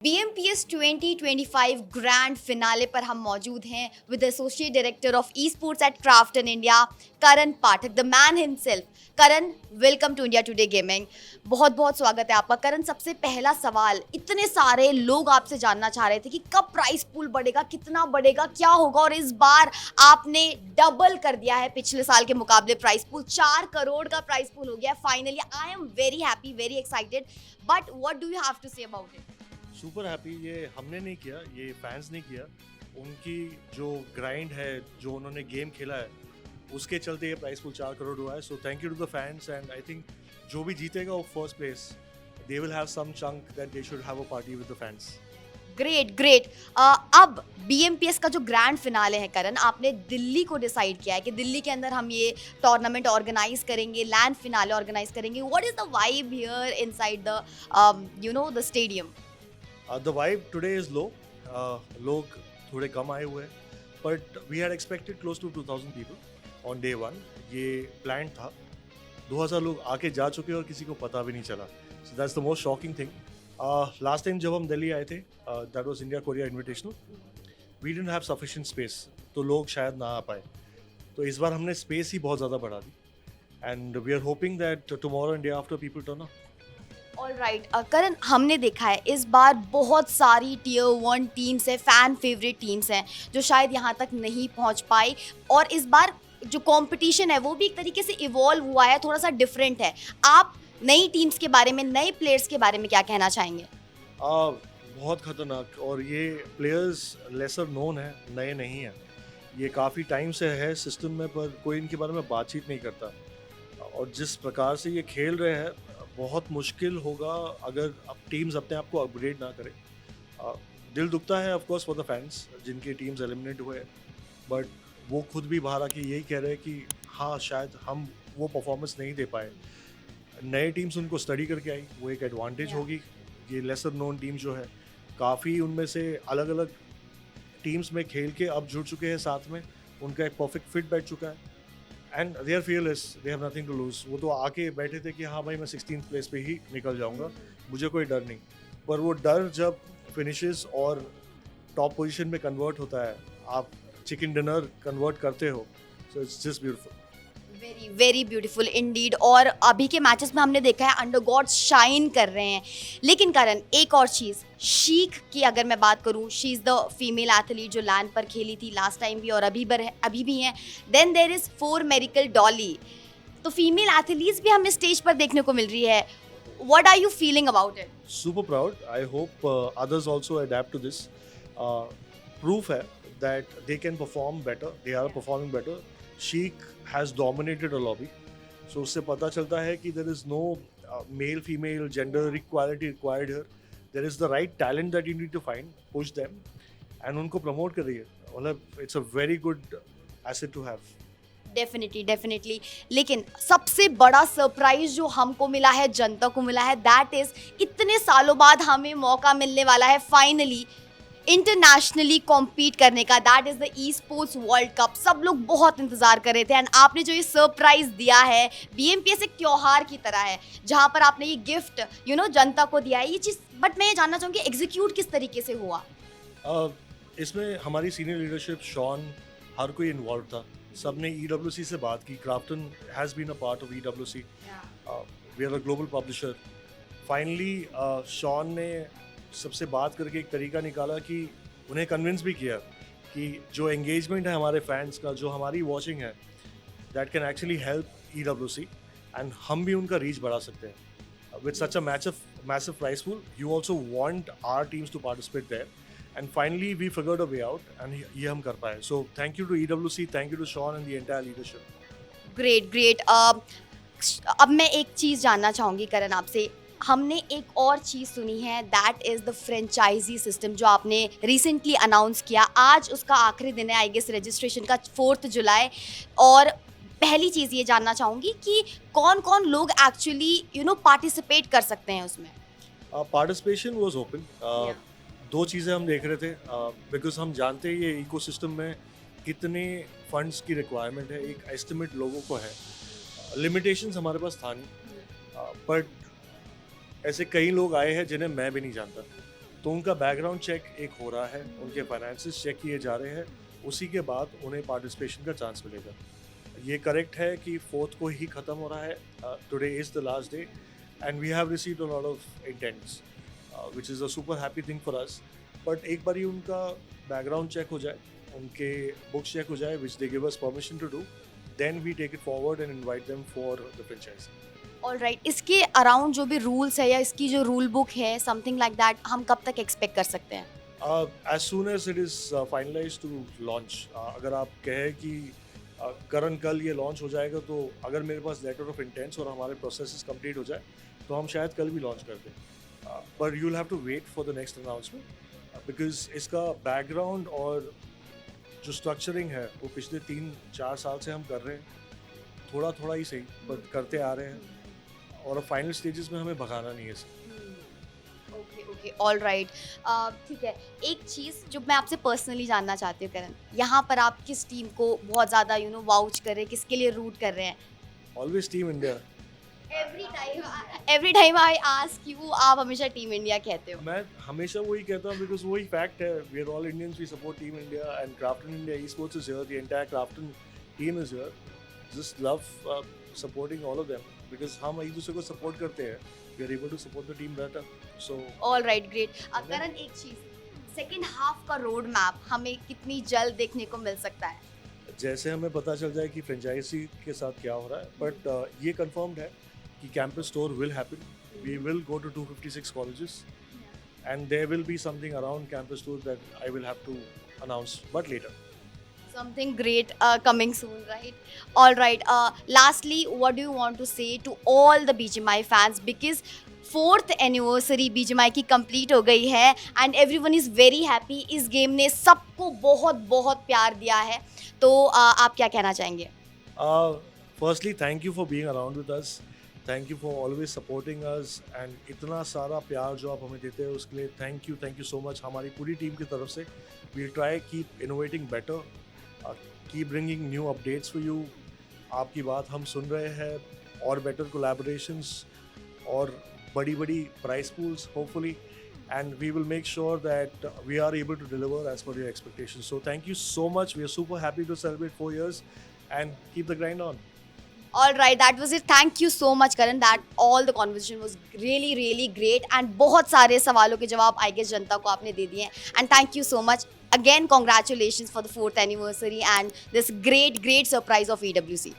BMPS 2025 grand finale पर हम मौजूद हैं with associate director of esports at Krafton India Karan Pathak, the man himself. Karan, welcome to India Today gaming. बहुत बहुत स्वागत है आपका। करण, सबसे पहला सवाल, इतने सारे लोग आपसे जानना चाह रहे थे कि कब प्राइस पूल बढ़ेगा, कितना बढ़ेगा, क्या होगा, और इस बार आपने डबल कर दिया है पिछले साल के मुकाबले। प्राइस पूल 4 करोड़ का प्राइस पूल हो गया finally. I am very happy, very excited, but what do you have to say about it? Super happy. ये हमने नहीं किया, ये फैंस ने किया। उनकी जो ग्राइंड है, जो उन्होंने गेम खेला है, उसके चलते ये प्राइस पूल 4 करोड़ हुआ है। So thank you to the fans and I think जो भी जीतेगा वो first place, they will have some chunk that they should have a party with the fans. Great great. अब BMPS का जो ग्रैंड फिनाले है करण, आपने दिल्ली को डिसाइड किया है कि दिल्ली के अंदर हम ये टूर्नामेंट ऑर्गेनाइज करेंगे, लैंड फिनाले ऑर्गेनाइज करेंगे। What is the vibe here inside the the stadium? The vibe today is low. लोग थोड़े कम आए हुए हैं, but we had expected close to 2000 people on day one. ये प्लान था। 2000 लोग आके जा चुके हैं और किसी को पता भी नहीं चला। So that's the most shocking thing. Last time जब हम दिल्ली आए थे, that was India Korea invitational, we didn't have sufficient space, तो लोग शायद ना आ पाए। तो इस बार हमने स्पेस ही बहुत ज़्यादा बढ़ा दी and we are hoping that tomorrow and day after people turn up. All right Karan, हमने देखा है इस बार बहुत सारी टियर 1 टीम्स है, फैन फेवरेट टीम्स हैं जो शायद यहाँ तक नहीं पहुँच पाई, और इस बार जो कंपटीशन है वो भी एक तरीके से इवॉल्व हुआ है, थोड़ा सा डिफरेंट है। आप नई टीम्स के बारे में, नए प्लेयर्स के बारे में क्या कहना चाहेंगे? बहुत खतरनाक, और ये प्लेयर्स लेसर नोन है, नए नहीं हैं। ये काफ़ी टाइम से है सिस्टम में, पर कोई इनके बारे में बातचीत नहीं करता। और जिस प्रकार से ये खेल रहे हैं, बहुत मुश्किल होगा अगर अब टीम्स अपने आप को अपग्रेड ना करें। दिल दुखता है of course for the fans जिनकी टीम्स एलिमिनेट हुए, बट वो खुद भी बाहर आके यही कह रहे हैं कि हाँ, शायद हम वो परफॉर्मेंस नहीं दे पाए। नए टीम्स उनको स्टडी करके आई, वो एक एडवांटेज होगी। ये लेसर नोन टीम जो है, काफ़ी उनमें से अलग अलग टीम्स में खेल के अब जुड़ चुके हैं साथ में, उनका एक परफेक्ट फिट बैठ चुका है and they are fearless, they have nothing to lose. वो तो आके बैठे थे कि हाँ भाई, मैं 16th प्लेस पे ही निकल जाऊंगा, मुझे कोई डर नहीं। पर वो डर जब फिनिशेस और टॉप पोजीशन में कन्वर्ट होता है, आप चिकन डिनर कन्वर्ट करते हो, so it's just beautiful. Very very beautiful Indeed. और अभी के मैचेस में हमने देखा है अंडरगॉड्स शाइन कर रहे हैं। लेकिन करण, एक और चीज़, शीख की अगर मैं बात करूं, she is the female athlete जो लैंड पर खेली थी लास्ट टाइम भी और अभी भी हैं। देन देर इज़ 4 मेरिकल डॉली। तो फीमेल एथलीट्स भी हमें स्टेज पर देखने को मिल रही है। What are you feeling about it? Super proud. I hope others also adapt to this. Proof है that they can perform better. They are performing better. Sheik has dominated a lobby. So उससे पता चलता है कि there is no male female gender equality required here. There is the right talent that you need to find, push them, and उनको promote कर रही है। मतलब it's a very good asset to have. Definitely definitely. लेकिन सबसे बड़ा surprise जो हमको मिला है, जनता को मिला है, दैट इज इतने सालों बाद हमें मौका मिलने वाला है फाइनली इंटरनेशनली कॉम्पीट करने का। That is the e sports world cup. सब लोग बहुत इंतजार कर रहे थे एंड आपने जो ये सरप्राइज दिया है, BMPS एक त्योहार की तरह है जहाँ पर आपने ये गिफ्ट जनता को दिया है, ये चीज़। बट मैं ये जानना चाहूँगी एग्जीक्यूट किस तरीके से हुआ? इसमें हमारी सीनियर लीडरशिप, शॉन, हर कोई इन्वॉल्व था। सबने EWC से बात की। Krafton has been a part of EWC। We are a global publisher. Finally Sean ने सबसे बात करके एक तरीका निकाला कि उन्हें कन्विंस भी किया कि जो एंगेजमेंट है हमारे फैंस का, जो हमारी वॉचिंग है, that can actually help EWC and हम भी उनका रीच बढ़ा सकते हैं। With such a massive prize pool, you also want our teams to participate there and finally we figured a way out and ये हम कर पाए। So thank you to EWC, thank you to Sean and the entire leadership. Great great. अब मैं एक चीज़ जानना चाहूँगी करण आपसे। हमने एक और चीज़ सुनी है, that is the franchise system जो आपने रिसेंटली अनाउंस किया। आज उसका आखिरी दिन है, आई गेस रजिस्ट्रेशन का 4 जुलाई। और पहली चीज़ ये जानना चाहूँगी कि कौन कौन लोग एक्चुअली पार्टिसिपेट कर सकते हैं उसमें? Participation was open. दो चीज़ें हम देख रहे थे, बिकॉज हम जानते हैं ये इकोसिस्टम में कितने फंड्स की रिक्वायरमेंट है, एक एस्टिमेट लोगों को है। लिमिटेशंस हमारे पास था नहीं, बट ऐसे कई लोग आए हैं जिन्हें मैं भी नहीं जानता। तो उनका बैकग्राउंड चेक एक हो रहा है, उनके फाइनेंसेस चेक किए जा रहे हैं, उसी के बाद उन्हें पार्टिसिपेशन का चांस मिलेगा। ये करेक्ट है कि 4th को ही ख़त्म हो रहा है, today is the last day and we have received a lot of intents which is a super happy thing for us. But एक बार ही उनका बैकग्राउंड चेक हो जाए, उनके बुक्स चेक हो जाए which they give us permission to do, then we take it forward and invite them for the franchise. Alright, इसके around जो भी रूल्स है या इसकी जो रूल बुक है समथिंग लाइक दैट, हम कब तक एक्सपेक्ट कर सकते हैं? As soon as it is finalized to launch, अगर आप कहें कि करण कल ये लॉन्च हो जाएगा, तो अगर मेरे पास लेटर ऑफ इंटेंट्स और हमारे प्रोसेस कंप्लीट हो जाए तो हम शायद कल भी लॉन्च कर दें। But you will have to wait for the next announcement because इसका बैकग्राउंड और जो स्ट्रक्चरिंग है वो पिछले 3-4 साल से हम कर रहे हैं, थोड़ा थोड़ा ही सही पर करते आ रहे हैं, और फाइनल स्टेजेस में हमें भगाना नहीं है इसे। ओके ओके, ऑल राइट, ठीक है। एक चीज़ जो मैं आपसे पर्सनली जानना चाहती हूँ करण, यहाँ पर आप किस टीम को बहुत ज़्यादा वाउच कर रहे हैं, किसके लिए रूट कर रहे हैं? Always team India. Every time I ask you, आप हमेशा टीम इंडिया कहते हो। मैं हमेशा वही कहता हूँ बिकॉज वही फैक्ट है, we are all Indians, we support team India and Krafton India esports is here, the entire Krafton team is here, just love supporting all of them because हम एक दूसरे को सपोर्ट करते हैं, we are able to support the team better. So all right, great. Karan, एक चीज़, second half का road map हमें कितनी जल्द देखने को मिल सकता है? जैसे हमें पता चल जाए कि फ्रेंचाइजी के साथ क्या हो रहा है, बट ये कंफर्म्ड है कि campus store will happen, we will go to 256 colleges and there will be something around campus tour that I will have to announce, but later. Something great coming soon, right? All right. Lastly, what do you want to say to all the BGMI fans? Because 4th anniversary BGMI की complete हो गई है and everyone is very happy. इस game ने सबको बहुत बहुत प्यार दिया है, तो आप क्या कहना चाहेंगे? Firstly, thank you for being around with us. Thank you for always supporting us and इतना सारा प्यार जो आप हमें देते हैं उसके लिए thank you so much हमारी पूरी टीम की तरफ से। We'll try keep innovating better, keep bringing new updates for you. आपकी बात हम सुन रहे हैं, और better collaborations और बड़ी बड़ी prize pools hopefully, and we will make sure that we are able to deliver as per your expectations. So thank you so much. We are super happy to celebrate 4 years and keep the grind on. All right, that was it. Thank you so much, Karan. That all the conversation was really great and बहुत सारे सवालों के जवाब I guess जनता को आपने दे दिए हैं. And thank you so much. Again, congratulations for the 4th anniversary and this great surprise of EWC.